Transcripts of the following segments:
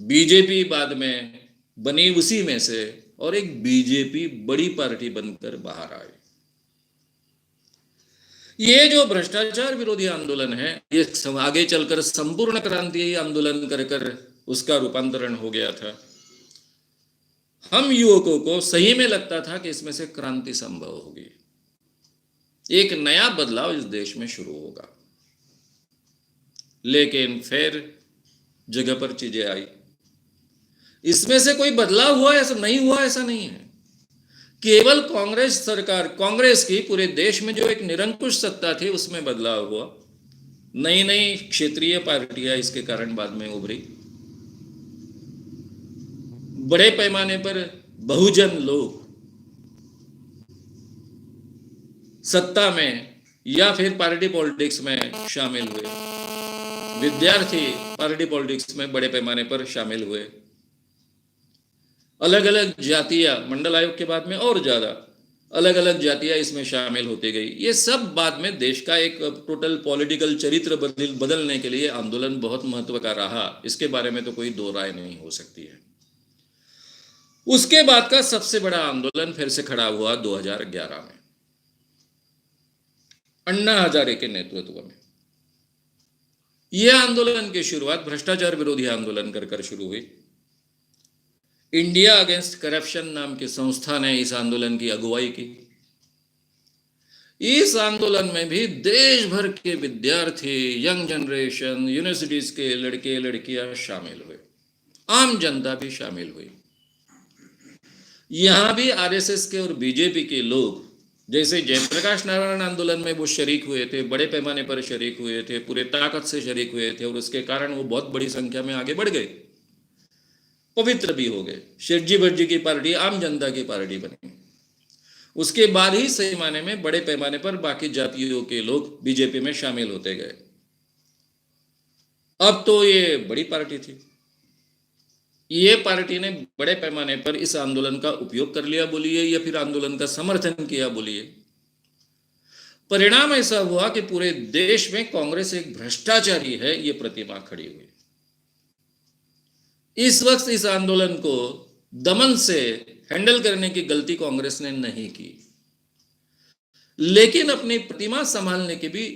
BJP बाद में बनी उसी में से, और एक बीजेपी बड़ी पार्टी बनकर बाहर आई। ये जो भ्रष्टाचार विरोधी आंदोलन है, ये आगे चलकर संपूर्ण क्रांतीय आंदोलन कर कर उसका रूपांतरण हो गया था। हम युवकों को सही में लगता था कि इसमें से क्रांति संभव होगी, एक नया बदलाव इस देश में शुरू होगा। लेकिन फिर जगह पर चीजें आई। इसमें से कोई बदलाव हुआ ऐसा नहीं हुआ, ऐसा नहीं है। केवल कांग्रेस सरकार, कांग्रेस की पूरे देश में जो एक निरंकुश सत्ता थी उसमें बदलाव हुआ। नई नई क्षेत्रीय पार्टियां इसके कारण बाद में उभरी। बड़े पैमाने पर बहुजन लोग सत्ता में या फिर पार्टी पॉलिटिक्स में शामिल हुए। विद्यार्थी पार्टी पॉलिटिक्स में बड़े पैमाने पर शामिल हुए। अलग अलग जातियां, मंडल आयोग के बाद में और ज्यादा अलग अलग जातियां इसमें शामिल होती गई। ये सब बाद में देश का एक टोटल पॉलिटिकल चरित्र बदलने के लिए आंदोलन बहुत महत्व का रहा। इसके बारे में तो कोई दो राय नहीं हो सकती है। उसके बाद का सबसे बड़ा आंदोलन फिर से खड़ा हुआ 2011 में, अन्ना हजारे के नेतृत्व में। यह आंदोलन की शुरुआत भ्रष्टाचार विरोधी आंदोलन कर कर शुरू हुई। इंडिया अगेंस्ट करप्शन नाम की संस्था ने इस आंदोलन की अगुवाई की। इस आंदोलन में भी देश भर के विद्यार्थी, यंग जनरेशन, यूनिवर्सिटीज के लड़के लड़कियां शामिल हुए, आम जनता भी शामिल हुई। यहां भी आरएसएस के और बीजेपी के लोग, जैसे जयप्रकाश नारायण आंदोलन में वो शरीक हुए थे, बड़े पैमाने पर शरीक हुए थे, पूरे ताकत से शरीक हुए थे, और उसके कारण वो बहुत बड़ी संख्या में आगे बढ़ गए, पवित्र भी हो गए। शेठजी भट्ट जी की पार्टी आम जनता की पार्टी बनी। उसके बाद ही सही माने में बड़े पैमाने पर बाकी जातियों के लोग बीजेपी में शामिल होते गए। अब तो ये बड़ी पार्टी थी। ये पार्टी ने बड़े पैमाने पर इस आंदोलन का उपयोग कर लिया बोलिए, या फिर आंदोलन का समर्थन किया बोलिए। परिणाम ऐसा हुआ कि पूरे देश में कांग्रेस एक भ्रष्टाचारी है, ये प्रतिमा खड़ी हुई। इस वक्त इस आंदोलन को दमन से हैंडल करने की गलती कांग्रेस ने नहीं की, लेकिन अपनी प्रतिमा संभालने की भी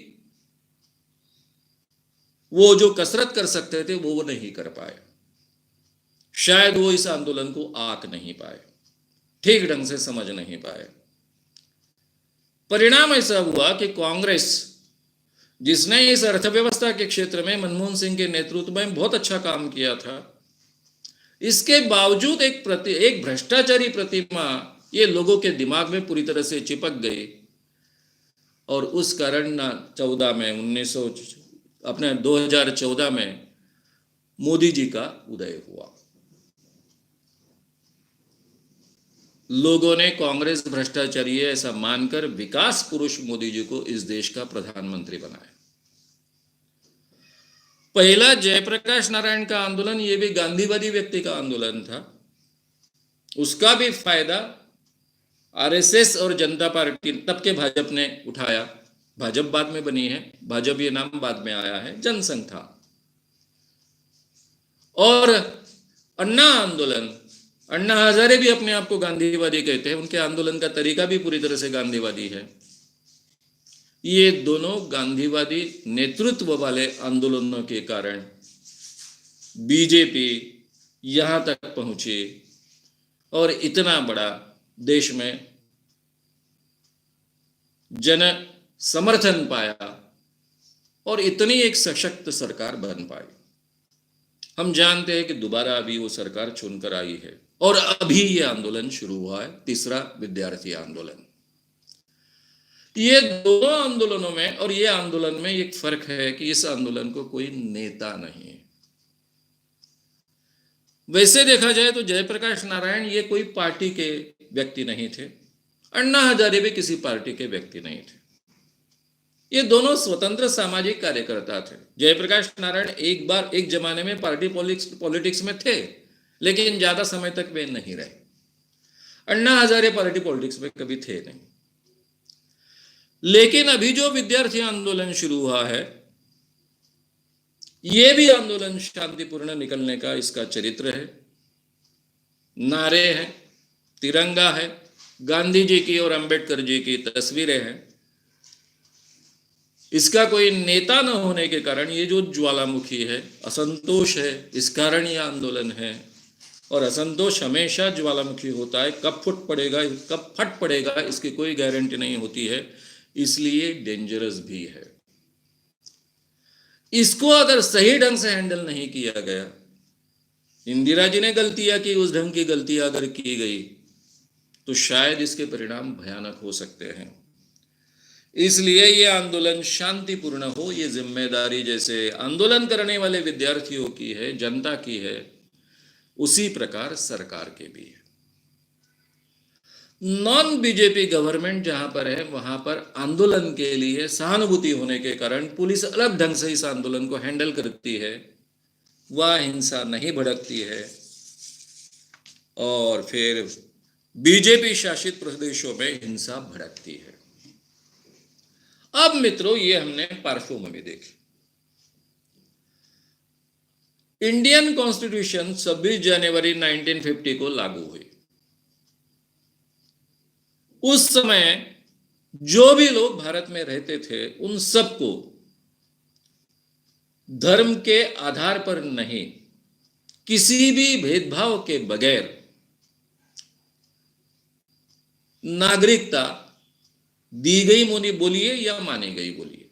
वो जो कसरत कर सकते थे वो नहीं कर पाए। शायद वो इस आंदोलन को आंक नहीं पाए, ठीक ढंग से समझ नहीं पाए। परिणाम ऐसा हुआ कि कांग्रेस, जिसने इस अर्थव्यवस्था के क्षेत्र में मनमोहन सिंह के नेतृत्व में बहुत अच्छा काम किया था, इसके बावजूद एक भ्रष्टाचारी प्रतिमा ये लोगों के दिमाग में पूरी तरह से चिपक गई, और उस कारण 14 में 2014 में मोदी जी का उदय हुआ। लोगों ने कांग्रेस भ्रष्टाचारी है ऐसा मानकर विकास पुरुष मोदी जी को इस देश का प्रधानमंत्री बनाया। पहला जयप्रकाश नारायण का आंदोलन, ये भी गांधीवादी व्यक्ति का आंदोलन था। उसका भी फायदा आरएसएस और जनता पार्टी, तब के भाजपा ने उठाया। भाजपा बाद में बनी है, भाजपा ये नाम बाद में आया है, जनसंघ था। और अन्ना आंदोलन, अन्ना हजारे भी अपने आप को गांधीवादी कहते हैं, उनके आंदोलन का तरीका भी पूरी तरह से गांधीवादी है। ये दोनों गांधीवादी नेतृत्व वाले आंदोलनों के कारण बीजेपी यहां तक पहुंची और इतना बड़ा देश में जन समर्थन पाया और इतनी एक सशक्त सरकार बन पाई। हम जानते हैं कि दोबारा अभी वो सरकार चुनकर आई है और अभी ये आंदोलन शुरू हुआ है, तीसरा विद्यार्थी आंदोलन। ये दोनों आंदोलनों में और ये आंदोलन में एक फर्क है कि इस आंदोलन को कोई नेता नहीं है। वैसे देखा जाए तो जयप्रकाश नारायण ये कोई पार्टी के व्यक्ति नहीं थे, अन्ना हजारे भी किसी पार्टी के व्यक्ति नहीं थे। ये दोनों स्वतंत्र सामाजिक कार्यकर्ता थे। जयप्रकाश नारायण एक बार एक जमाने में पार्टी पॉलिटिक्स में थे, लेकिन ज्यादा समय तक वे नहीं रहे। अन्ना हजारे पार्टी पॉलिटिक्स में कभी थे नहीं। लेकिन अभी जो विद्यार्थी आंदोलन शुरू हुआ है, ये भी आंदोलन शांतिपूर्ण निकलने का इसका चरित्र है। नारे हैं, तिरंगा है, गांधी जी की और अंबेडकर जी की तस्वीरें हैं। इसका कोई नेता न होने के कारण ये जो ज्वालामुखी है, असंतोष है, इस कारण ये आंदोलन है। और असंतोष हमेशा ज्वालामुखी होता है, कब फुट पड़ेगा, कब फट पड़ेगा, इसकी कोई गारंटी नहीं होती है, इसलिए डेंजरस भी है। इसको अगर सही ढंग से हैंडल नहीं किया गया, इंदिरा जी ने गलतियां की, उस ढंग की गलतियां अगर की गई तो शायद इसके परिणाम भयानक हो सकते हैं। इसलिए ये आंदोलन शांतिपूर्ण हो, ये जिम्मेदारी जैसे आंदोलन करने वाले विद्यार्थियों की है, जनता की है, उसी प्रकार सरकार के भी है। नॉन बीजेपी गवर्नमेंट जहां पर है वहां पर आंदोलन के लिए सहानुभूति होने के कारण पुलिस अलग ढंग से इस आंदोलन को हैंडल करती है, वह हिंसा नहीं भड़कती है। और फिर बीजेपी शासित प्रदेशों में हिंसा भड़कती है। अब मित्रों, ये हमने पार्श्वभूमि देखी। इंडियन कॉन्स्टिट्यूशन 26 जनवरी 1950 को लागू हुई। उस समय जो भी लोग भारत में रहते थे उन सबको धर्म के आधार पर नहीं, किसी भी भेदभाव के बगैर नागरिकता दी गई, बोलिए या मानी गई बोलिए।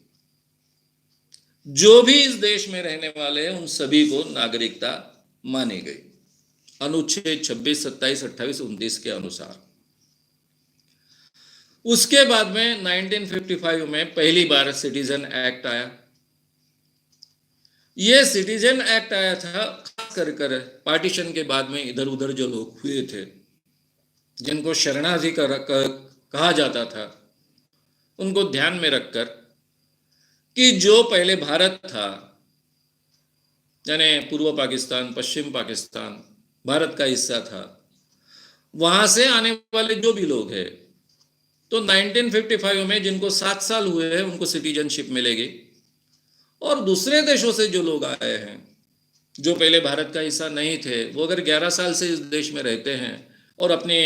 जो भी इस देश में रहने वाले हैं उन सभी को नागरिकता मानी गई, अनुच्छेद 26, 27, 28, 29 के अनुसार। उसके बाद में 1955 में पहली बार सिटीजन एक्ट आया। यह सिटीजन एक्ट आया था खास कर पार्टीशन के बाद में इधर उधर जो लोग हुए थे, जिनको शरणार्थी कहा जाता था, उनको ध्यान में रखकर कि जो पहले भारत था, यानी पूर्व पाकिस्तान, पश्चिम पाकिस्तान भारत का हिस्सा था, वहां से आने वाले जो भी लोग हैं, तो 1955 में जिनको 7 साल हुए हैं उनको सिटीजनशिप मिलेगी। और दूसरे देशों से जो लोग आए हैं, जो पहले भारत का हिस्सा नहीं थे, वो अगर 11 साल से इस देश में रहते हैं और अपने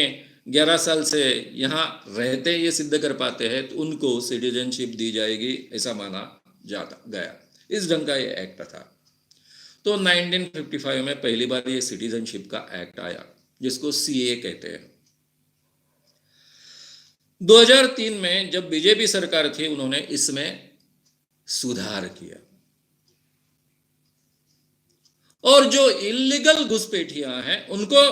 11 साल से यहाँ रहते ये सिद्ध कर पाते हैं, तो उनको सिटीजनशिप दी जाएगी, ऐसा माना जाता गया। इस ढंग का ये एक्ट था। तो 1955 में पहली बार ये सिटीजनशिप का एक्ट आया, जिसको सीए कहते हैं। 2003 में जब बीजेपी सरकार थी, उन्होंने इसमें सुधार किया और जो इलीगल घुसपैठियां हैं उनको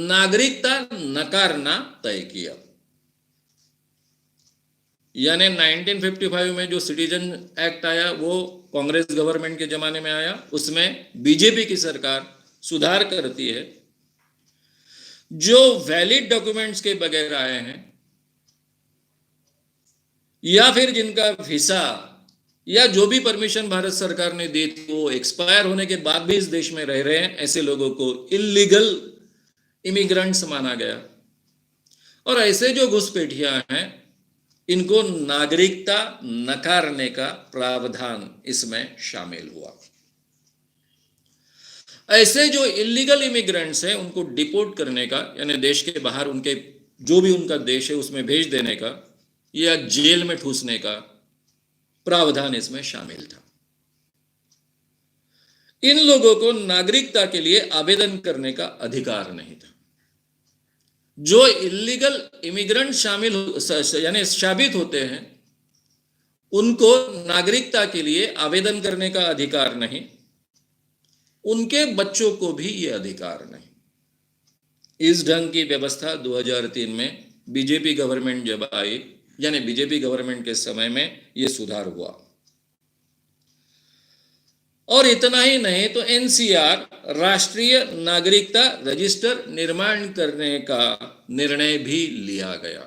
नागरिकता नकारना तय किया। यानी 1955 में जो सिटीजन एक्ट आया वो कांग्रेस गवर्नमेंट के जमाने में आया, उसमें बीजेपी की सरकार सुधार करती है। जो वैलिड डॉक्यूमेंट्स के बगैर आए हैं या फिर जिनका वीसा या जो भी परमिशन भारत सरकार ने दी थी वो एक्सपायर होने के बाद भी इस देश में रह रहे हैं, ऐसे लोगों को इलीगल इमिग्रेंट्स माना गया। और ऐसे जो घुसपैठियां हैं, इनको नागरिकता नकारने का प्रावधान इसमें शामिल हुआ। ऐसे जो इलीगल इमिग्रेंट्स हैं उनको डिपोर्ट करने का, यानी देश के बाहर उनके जो भी उनका देश है उसमें भेज देने का या जेल में ठूसने का प्रावधान इसमें शामिल था। इन लोगों को नागरिकता के लिए आवेदन करने का अधिकार नहीं था। जो इलीगल इमिग्रेंट शामिल यानी साबित होते हैं, उनको नागरिकता के लिए आवेदन करने का अधिकार नहीं, उनके बच्चों को भी यह अधिकार नहीं। इस ढंग की व्यवस्था 2003 में बीजेपी गवर्नमेंट जब आई, यानी बीजेपी गवर्नमेंट के समय में यह सुधार हुआ। और इतना ही नहीं तो एनसीआर राष्ट्रीय नागरिकता रजिस्टर निर्माण करने का निर्णय भी लिया गया।